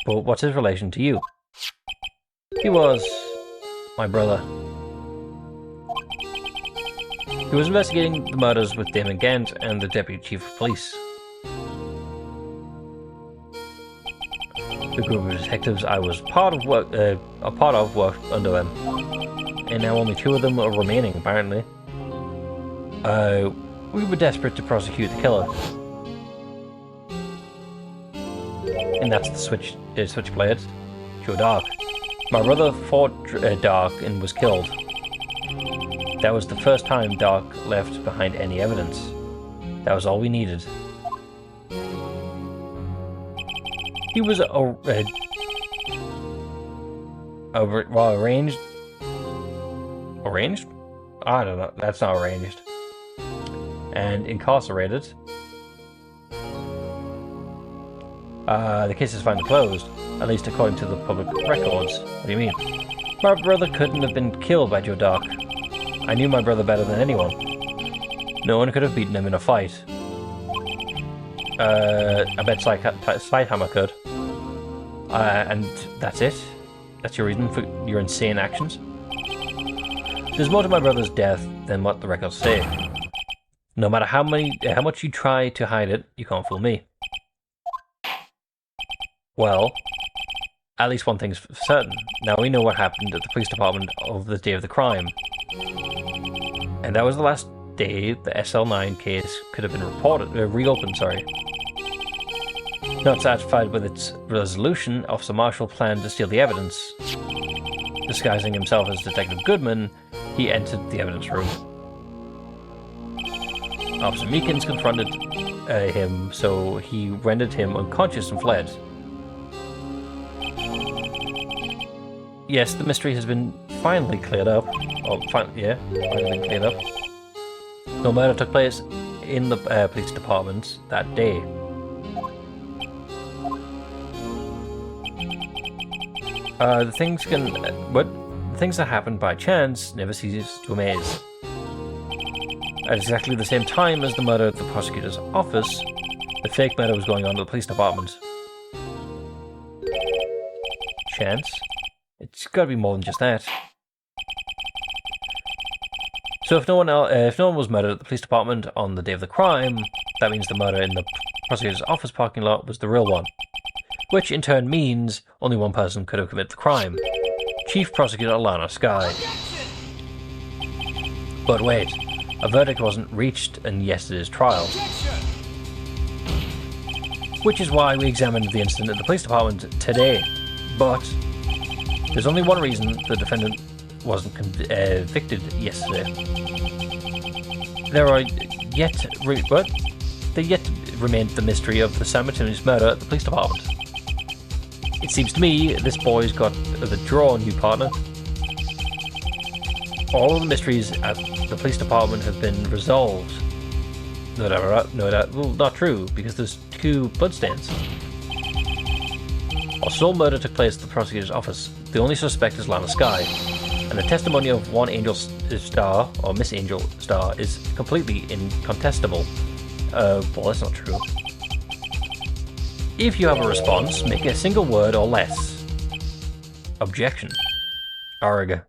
But what's his relation to you? He was my brother. He was investigating the murders with Damon Gant and the Deputy Chief of Police. The group of detectives I was part of worked under him, and now only 2 of them are remaining, apparently. We were desperate to prosecute the killer. And that's the Switchblade. Joe Dark. My brother fought Dark and was killed. That was the first time Dark left behind any evidence. That was all we needed. He was arranged? Arranged? I don't know. That's not arranged. And incarcerated. The case is finally closed, at least according to the public records. What do you mean? My brother couldn't have been killed by Joe Dark. I knew my brother better than anyone. No one could have beaten him in a fight. I bet Sighthammer could. And that's it? That's your reason for your insane actions? There's more to my brother's death than what the records say. No matter how much you try to hide it, you can't fool me. Well, at least one thing's certain. Now we know what happened at the police department of the day of the crime. And that was the last day the SL9 case could have been reopened. Not satisfied with its resolution, Officer Marshall planned to steal the evidence. Disguising himself as Detective Goodman, he entered the evidence room. Officer Meekins confronted him, so he rendered him unconscious and fled. Yes, the mystery has been finally cleared up. Finally been cleared up. No murder took place in the police department that day. The things that happen by chance never cease to amaze. At exactly the same time as the murder at the prosecutor's office, the fake murder was going on at the police department. Chance? It's gotta be more than just that. So if no one was murdered at the police department on the day of the crime, that means the murder in the prosecutor's office parking lot was the real one. Which in turn means only one person could have committed the crime. Chief Prosecutor Lana Skye. But wait, a verdict wasn't reached in yesterday's trial. Which is why we examined the incident at the police department today. But there's only one reason the defendant wasn't convicted yesterday. There yet remained the mystery of the simultaneous murder at the police department. It seems to me this boy's got the draw on you, partner. All of the mysteries at the police department have been resolved. Well, not true, because there's 2 bloodstains. While sole murder took place at the prosecutor's office, the only suspect is Lana Skye, and the testimony of one Angel Star, or Miss Angel Star, is completely incontestable. Well, that's not true. If you have a response, make it a single word or less. Objection. Arg.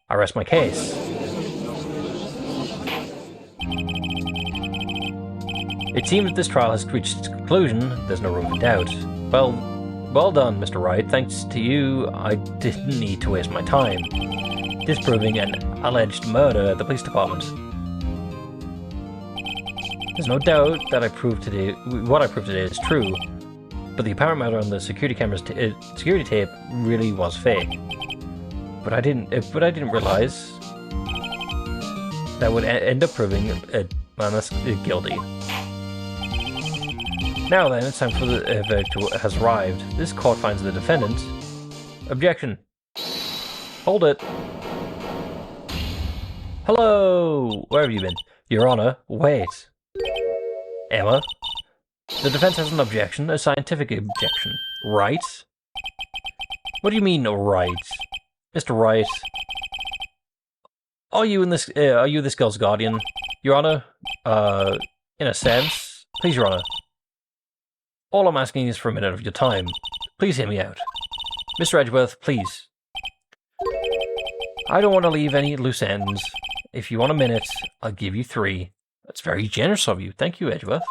I rest my case. It seems that this trial has reached its conclusion. There's no room for doubt. Well done, Mr. Wright. Thanks to you, I didn't need to waste my time disproving an alleged murder at the police department. There's no doubt that what I proved today is true, but the apparent matter on the security camera's security tape really was fake. But I didn't realize that would end up proving Lana guilty. Now then, it's time for the verdict has arrived. This court finds the defendant. Objection. Hold it. Hello! Where have you been? Your Honor, wait. Emma? The defense has an objection, a scientific objection. Right? What do you mean, right? Mr. Wright? Are you this girl's guardian? Your Honor? In a sense. Please, Your Honor. All I'm asking is for a minute of your time. Please hear me out. Mr. Edgeworth, please. I don't want to leave any loose ends. If you want a minute, I'll give you 3. That's very generous of you. Thank you, Edgeworth.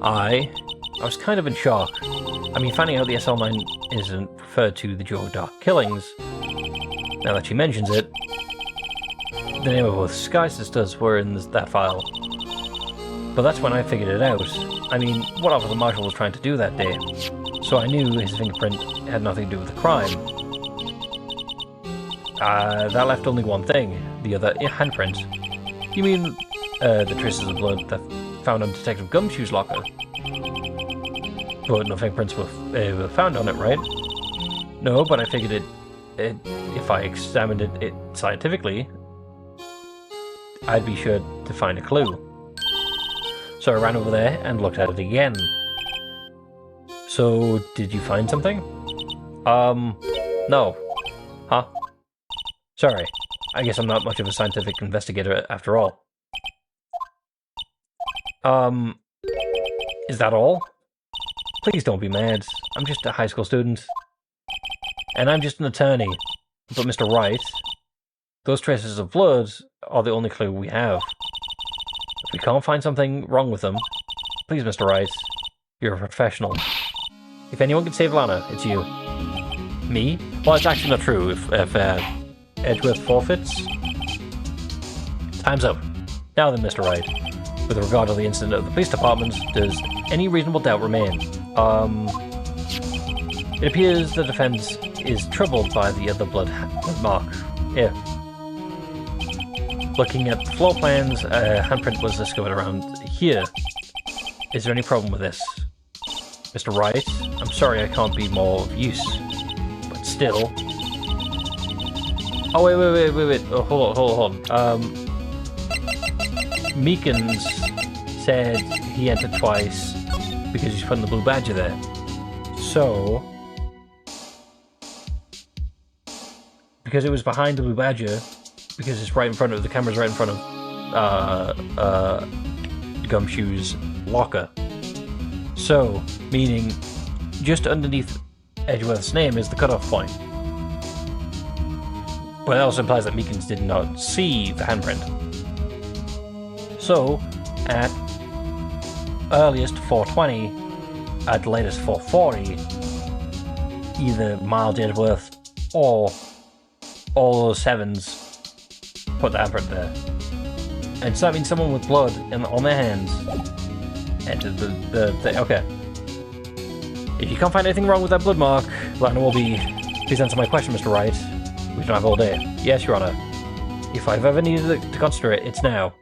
I was kind of in shock. I mean, finding out the SL9 isn't referred to the Joe Dark killings, now that she mentions it, the name of both Sky Sisters were in that file. But that's when I figured it out. I mean, what Officer Marshall was trying to do that day. So I knew his fingerprint had nothing to do with the crime. That left only one thing, the other handprint. You mean, the traces of blood that found on Detective Gumshoe's locker? But no fingerprints were found on it, right? No, but I figured if I examined it scientifically, I'd be sure to find a clue. So I ran over there and looked at it again. So, did you find something? No. Huh? Sorry. I guess I'm not much of a scientific investigator after all. Is that all? Please don't be mad. I'm just a high school student. And I'm just an attorney. But Mr. Wright, those traces of blood are the only clue we have. If we can't find something wrong with them, please, Mr. Wright, you're a professional. If anyone can save Lana, it's you. Me? Well, it's actually not true. If Edgeworth forfeits, time's up. Now then, Mr. Wright, with regard to the incident of the police department, does any reasonable doubt remain? It appears the defense is troubled by the other blood mark. Yeah. Looking at the floor plans, a handprint was discovered around here. Is there any problem with this? Mr. Wright, I'm sorry I can't be more of use, but still... Oh, wait. Oh, hold on. Meekins said he entered twice because he's putting the blue badger there. So... because it was behind the blue badger, because it's right in front of... the camera's right in front of Gumshoe's locker. So, meaning just underneath Edgeworth's name is the cutoff point. But that also implies that Meekins did not see the handprint. So, at earliest 420, at the latest 440, either Miles Edgeworth or all those 7s put the handprint there. And so that means someone with blood on their hands entered the thing. Okay. If you can't find anything wrong with that blood mark, Lana will be... Please answer my question, Mr. Wright. We don't have all day. Yes, Your Honor. If I've ever needed to concentrate, it's now.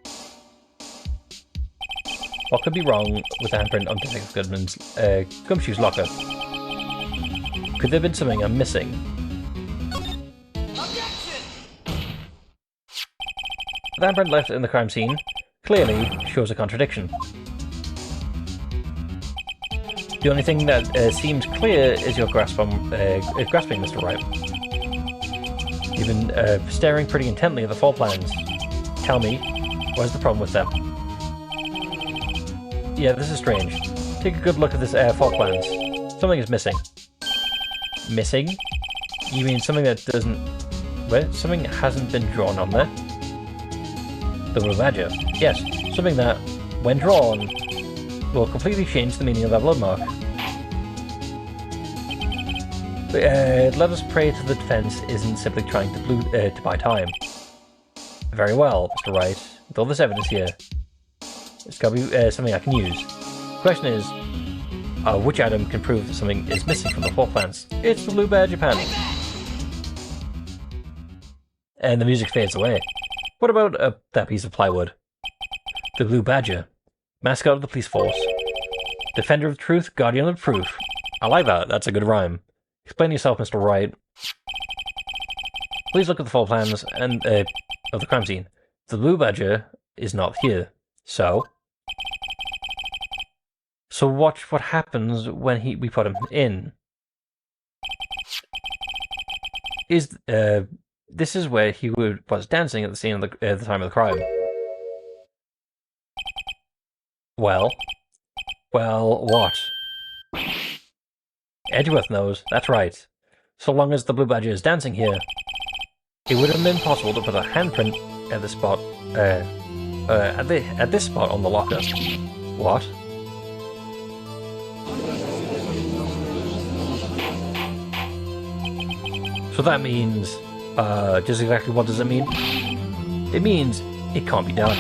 What could be wrong with the handprint on Detective Gumshoe's locker? Could there have been something I'm missing? The handprint left in the crime scene clearly shows a contradiction. The only thing that seems clear is your grasping, Mr. Wright. You've been staring pretty intently at the floor plans. Tell me, what's the problem with them? Yeah, this is strange. Take a good look at this floor plans. Something is missing. Missing? You mean something that doesn't... Wait, something hasn't been drawn on there? The blue badger. Yes, something that, when drawn, will completely change the meaning of that blood mark. Let us pray to the defense isn't simply trying to buy time. Very well, Mr. Wright. With all this evidence here, it's got to be something I can use. The question is, which item can prove that something is missing from the floor plans? It's the blue badger pen. And the music fades away. What about that piece of plywood? The blue badger. Mascot of the police force. Defender of truth, guardian of proof. I like that. That's a good rhyme. Explain yourself, Mr. Wright. Please look at the floor plans and of the crime scene. The Blue Badger is not here. So watch what happens when we put him in. This is where he was dancing at the scene of the time of the crime. Well, what? Edgeworth knows. That's right. So long as the Blue Badger is dancing here, it would have been possible to put a handprint at the spot. At this spot on the locker. What? So that means, just exactly what does it mean? It means it can't be done.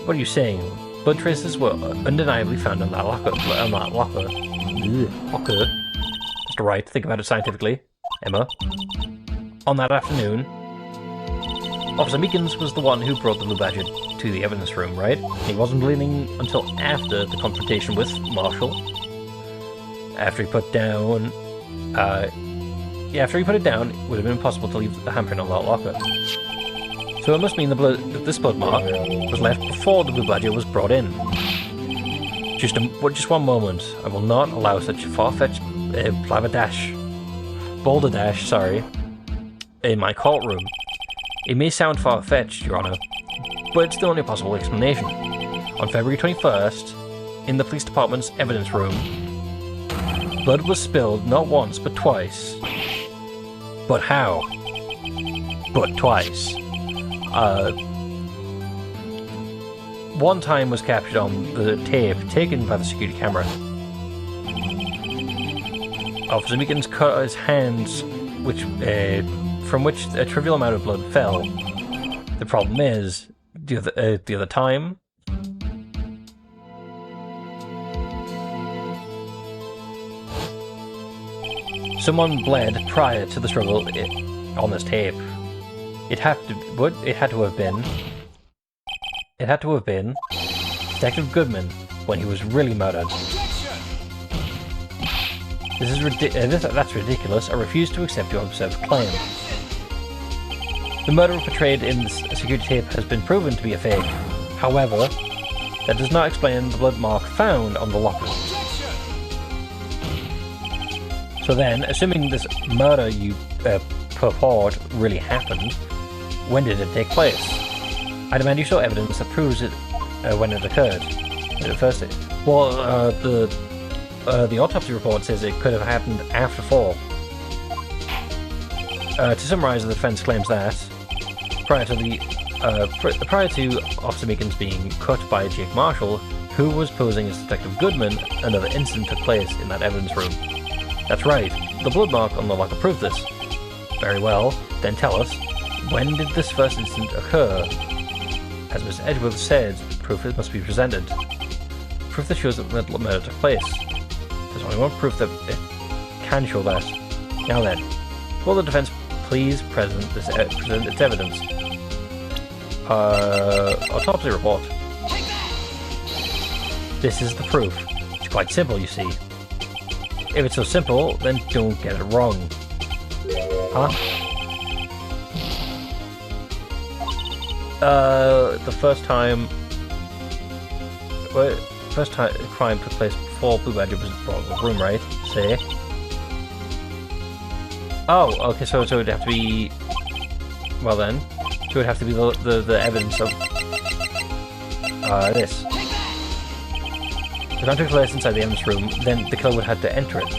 What are you saying? Blood traces were undeniably found in that locker. Locker. Mr. Wright, think about it scientifically. Emma. On that afternoon, Officer Meekins was the one who brought the Blue Badger to the evidence room, right? He wasn't bleeding until after the confrontation with Marshall. After he put it down, it would have been impossible to leave the handprint on that locker. So it must mean this blood mark was left before the Blue Badger was brought in. Just one moment. I will not allow such far-fetched balderdash, in my courtroom. It may sound far-fetched, Your Honor, but it's the only possible explanation. On February 21st, in the police department's evidence room, blood was spilled not once, but twice. But how? But twice. One time was captured on the tape taken by the security camera. Officer Meekins cut his hands, from which a trivial amount of blood fell. The problem is, the other time, someone bled prior to the struggle on this tape. It had to have been Detective Goodman when he was really murdered. That's ridiculous. I refuse to accept your absurd claim. The murderer portrayed in the security tape has been proven to be a fake. However, that does not explain the blood mark found on the locker. So then, assuming this murder you purport really happened, when did it take place? I demand you show evidence that proves it when it occurred. The autopsy report says it could have happened after 4. To summarize, the defense claims that prior to Officer Meekins being cut by Jake Marshell, who was posing as Detective Goodman, another incident took place in that evidence room. That's right. The blood mark on the locker proved this. Very well. Then tell us, when did this first incident occur? As Miss Edgeworth said, proof must be presented. Proof that shows that the murder took place. There's only one proof that it can show that. Now then, will the defense please present its evidence? Autopsy report. This is the proof. It's quite simple, you see. If it's so simple, then don't get it wrong. Huh? The first time the crime took place before Blue Badger was brought to the room, right? Say. Oh, okay, so it'd have to be... Well then, so it would have to be the evidence of... this. The crime took place inside the evidence room, then the killer would have to enter it.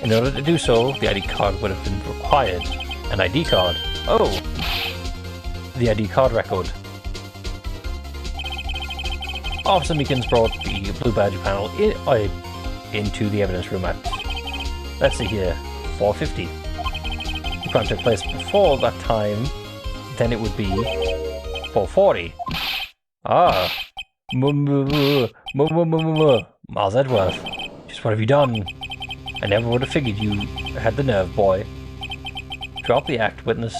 In order to do so, the ID card would have been required. An ID card? Oh! The ID card record. Officer Meekins brought the Blue Badger panel into the evidence room at, let's see here, 4:50. The crime took place before that time, then it would be 4:40. Ah. Miles Edgeworth. Just what have you done? I never would have figured you had the nerve, boy. Drop the act, witness.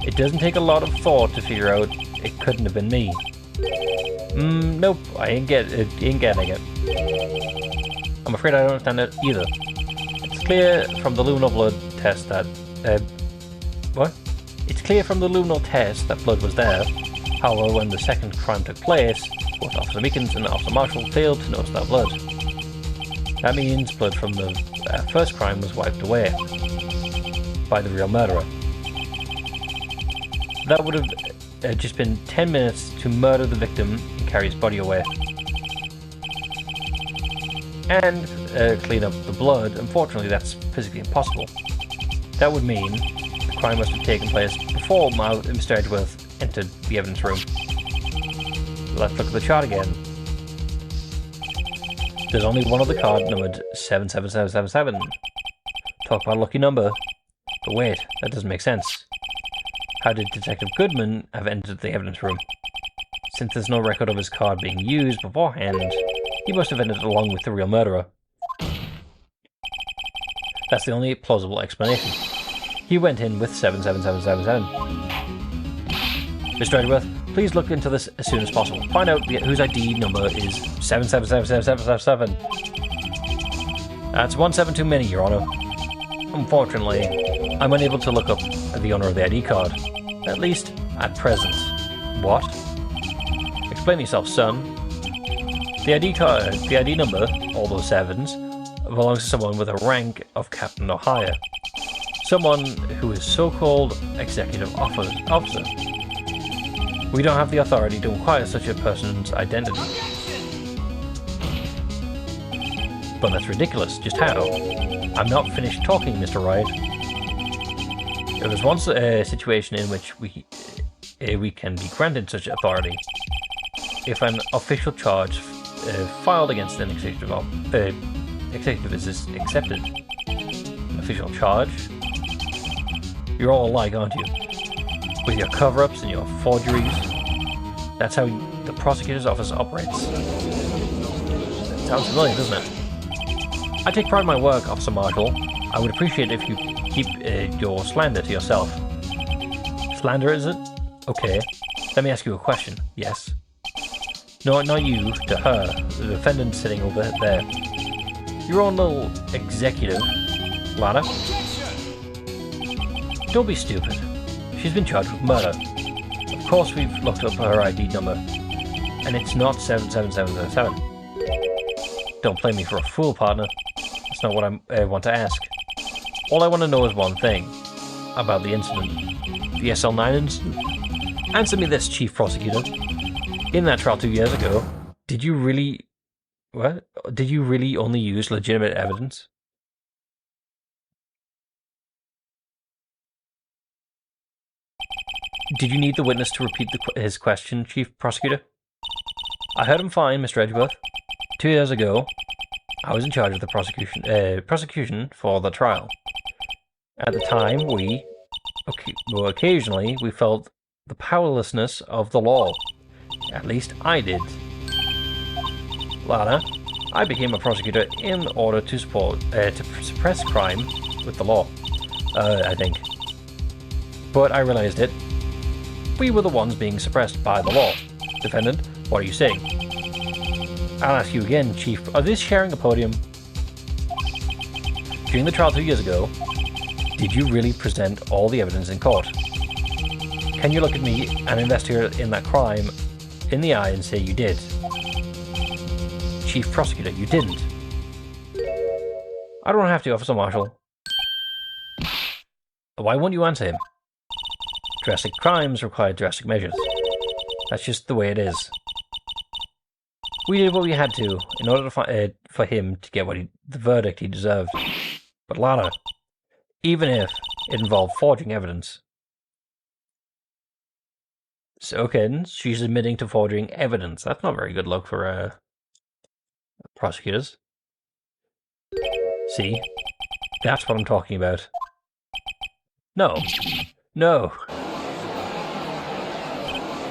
It doesn't take a lot of thought to figure out it couldn't have been me. Nope, I ain't getting it. I'm afraid I don't understand it either. It's clear from the luminal blood test that... what? It's clear from the luminal test that blood was there. However, when the second crime took place, both Officer Meekins and Officer Marshall failed to notice that blood. That means blood from the first crime was wiped away by the real murderer. That would have just been 10 minutes to murder the victim and carry his body away. And clean up the blood. Unfortunately, that's physically impossible. That would mean the crime must have taken place before Mr. Edgeworth entered the evidence room. Let's look at the chart again. There's only one other card numbered 77777. Talk about a lucky number. But wait, that doesn't make sense. How did Detective Goodman have entered the evidence room? Since there's no record of his card being used beforehand, he must have entered along with the real murderer. That's the only plausible explanation. He went in with 77777. Mr. Edgeworth, please look into this as soon as possible. Find out whose ID number is 7777777. That's 17 too many, Your Honor. Unfortunately, I'm unable to look up the owner of the ID card. At least, at present. What? Explain yourself, son. The ID number, all those sevens, belongs to someone with a rank of captain or higher. Someone who is so-called executive officer. We don't have the authority to inquire such a person's identity. But that's ridiculous. Just how? I'm not finished talking, Mr. Wright. There was once a situation in which we can be granted such authority if an official charge filed against an executive is accepted. An official charge? You're all alike, aren't you? With your cover-ups and your forgeries. That's how the prosecutor's office operates. That sounds familiar, doesn't it? I take pride in my work, Officer Marshall. I would appreciate it if you keep your slander to yourself. Slander, is it? Okay. Let me ask you a question. Yes. No, not you, to her. The defendant sitting over there. Your own little executive, Lana. Don't be stupid. She's been charged with murder. Of course we've looked up her ID number. And it's not 77777. Don't play me for a fool, partner. That's not what I want to ask. All I want to know is one thing. About the incident. The SL9 incident. Answer me this, Chief Prosecutor. In that trial 2 years ago, did you really... what? Did you really only use legitimate evidence? Did you need the witness to repeat his question, Chief Prosecutor? I heard him fine, Mr. Edgeworth. 2 years ago, I was in charge of the prosecution for the trial. At the time, occasionally, we felt the powerlessness of the law. At least I did. Lana, I became a prosecutor in order to suppress crime with the law, I think. But I realized it. We were the ones being suppressed by the law. Defendant, what are you saying? I'll ask you again, Chief. Are this sharing a podium? During the trial 2 years ago, did you really present all the evidence in court? Can you look at me, an investigator in that crime, in the eye and say you did? Chief Prosecutor, you didn't. I don't have to, Officer Marshall. Why won't you answer him? Drastic crimes require drastic measures. That's just the way it is. We did what we had to in order to for him to get the verdict he deserved. But Lana, even if it involved forging evidence. So, okay, she's admitting to forging evidence. That's not a very good look for prosecutors. See? That's what I'm talking about. No. No.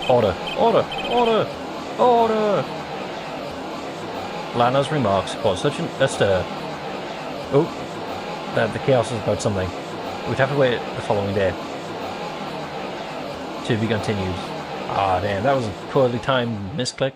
Order. Order. Order. Order. Lana's remarks caused such a stir. Oh, that the chaos is about something. We'd have to wait the following day. To be continued. Ah, damn, that was a poorly timed misclick.